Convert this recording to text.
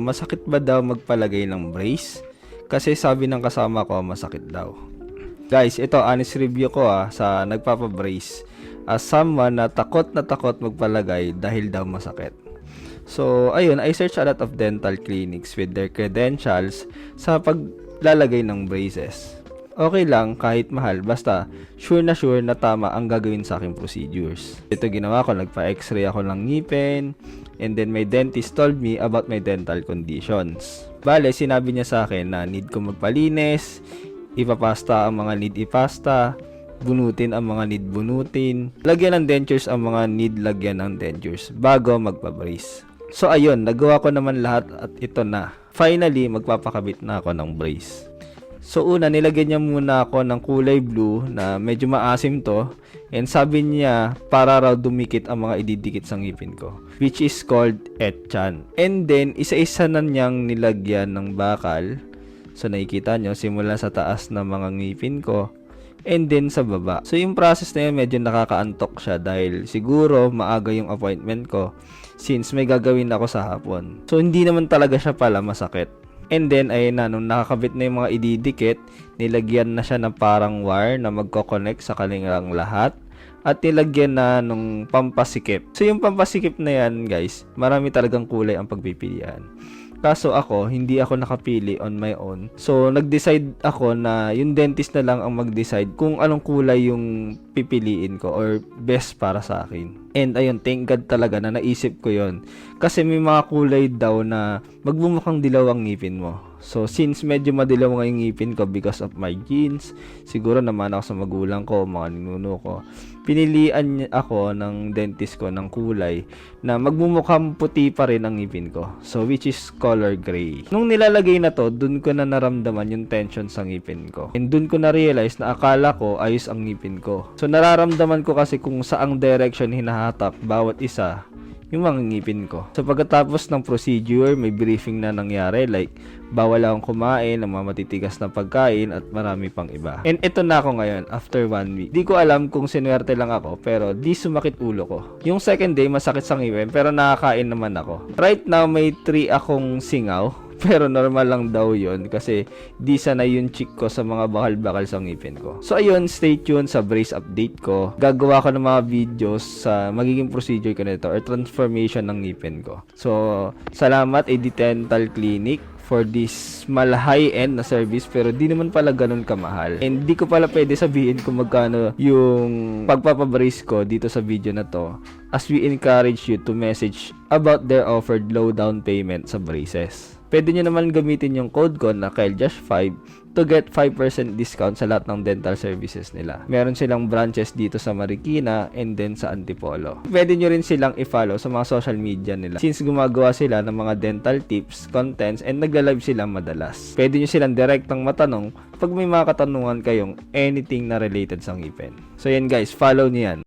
masakit ba daw magpalagay ng brace? Kasi sabi ng kasama ko masakit daw. Guys, ito honest review ko sa nagpapabrace. As someone na takot magpalagay dahil daw masakit. So, ayun, I search a lot of dental clinics with their credentials sa paglalagay ng braces. Okay lang kahit mahal, basta sure na tama ang gagawin sa aking procedures. Ito ginawa ko, nagpa-x-ray ako ng ngipin, and then my dentist told me about my dental conditions. Bale, sinabi niya sa akin na need ko magpalinis, ipapasta ang mga need ipasta, bunutin ang mga need bunutin, lagyan ng dentures ang mga need lagyan ng dentures bago magpa-brace. So ayun, nagawa ko naman lahat at ito na. Finally, magpapakabit na ako ng brace. So una, nilagyan niya muna ako ng kulay blue na medyo maasim to. And sabi niya, para raw dumikit ang mga ididikit sa ngipin ko, which is called etchan. And then, isa-isa na niyang nilagyan ng bakal. So nakikita nyo, simula sa taas ng mga ngipin ko, and then sa baba. So yung process na yun, medyo nakakaantok siya dahil siguro maaga yung appointment ko since may gagawin ako sa hapon. So hindi naman talaga siya pala masakit. And then ayun na, nung nakakabit na yung mga ididikit, nilagyan na siya ng parang wire na magko-connect sa kanilang lahat. At nilagyan na nung pampasikip. So yung pampasikip na yan guys, marami talagang kulay ang pagpipilian. Kaso ako, hindi ako nakapili on my own. So, nag-decide ako na yung dentist na lang ang mag-decide kung anong kulay yung pipiliin ko or best para sa akin. And ayun, thank God talaga na naisip ko yon. Kasi may mga kulay daw na magbumukhang dilaw ang ngipin mo. So, since medyo madilaw nga yung ngipin ko because of my genes, siguro naman ako sa magulang ko, mga ninuno ko, pinilian ako ng dentist ko ng kulay na magmumukhang puti pa rin ang ngipin ko. So, which is color gray. Nung nilalagay na to, dun ko na naramdaman yung tension sa ngipin ko. And dun ko na-realize na akala ko ayos ang ngipin ko. So, nararamdaman ko kasi kung saang direction hinahatak bawat isa yung mga ngipin ko. So pagkatapos ng procedure, may briefing na nangyari like bawal akong kumain ng mga matitigas na pagkain at marami pang iba. And ito na ako ngayon after 1 week. Di ko alam kung sinuwerte lang ako pero di sumakit ulo ko. Yung second day masakit sa ngipin pero nakakain naman ako. Right now may 3 akong singaw. Pero normal lang daw yon kasi di sanay yung cheek ko sa mga bakal-bakal sa ngipin ko. So ayun, stay tuned sa brace update ko. Gagawa ko ng mga videos sa magiging procedure ko nito or transformation ng ngipin ko. So salamat AD Dental Clinic for this high-end na service pero di naman pala ganun kamahal. And di ko pala pwede sabihin kung magkano yung pagpapabrace ko dito sa video na to as we encourage you to message about their offered low down payment sa braces. Pwede nyo naman gamitin yung code ko na KyleJosh5 to get 5% discount sa lahat ng dental services nila. Meron silang branches dito sa Marikina and then sa Antipolo. Pwede nyo rin silang i-follow sa mga social media nila since gumagawa sila ng mga dental tips, contents, and nagla-live sila madalas. Pwede nyo silang direktang matanong pag may mga katanungan kayong anything na related sa ngipin. So yan guys, follow nyo yan.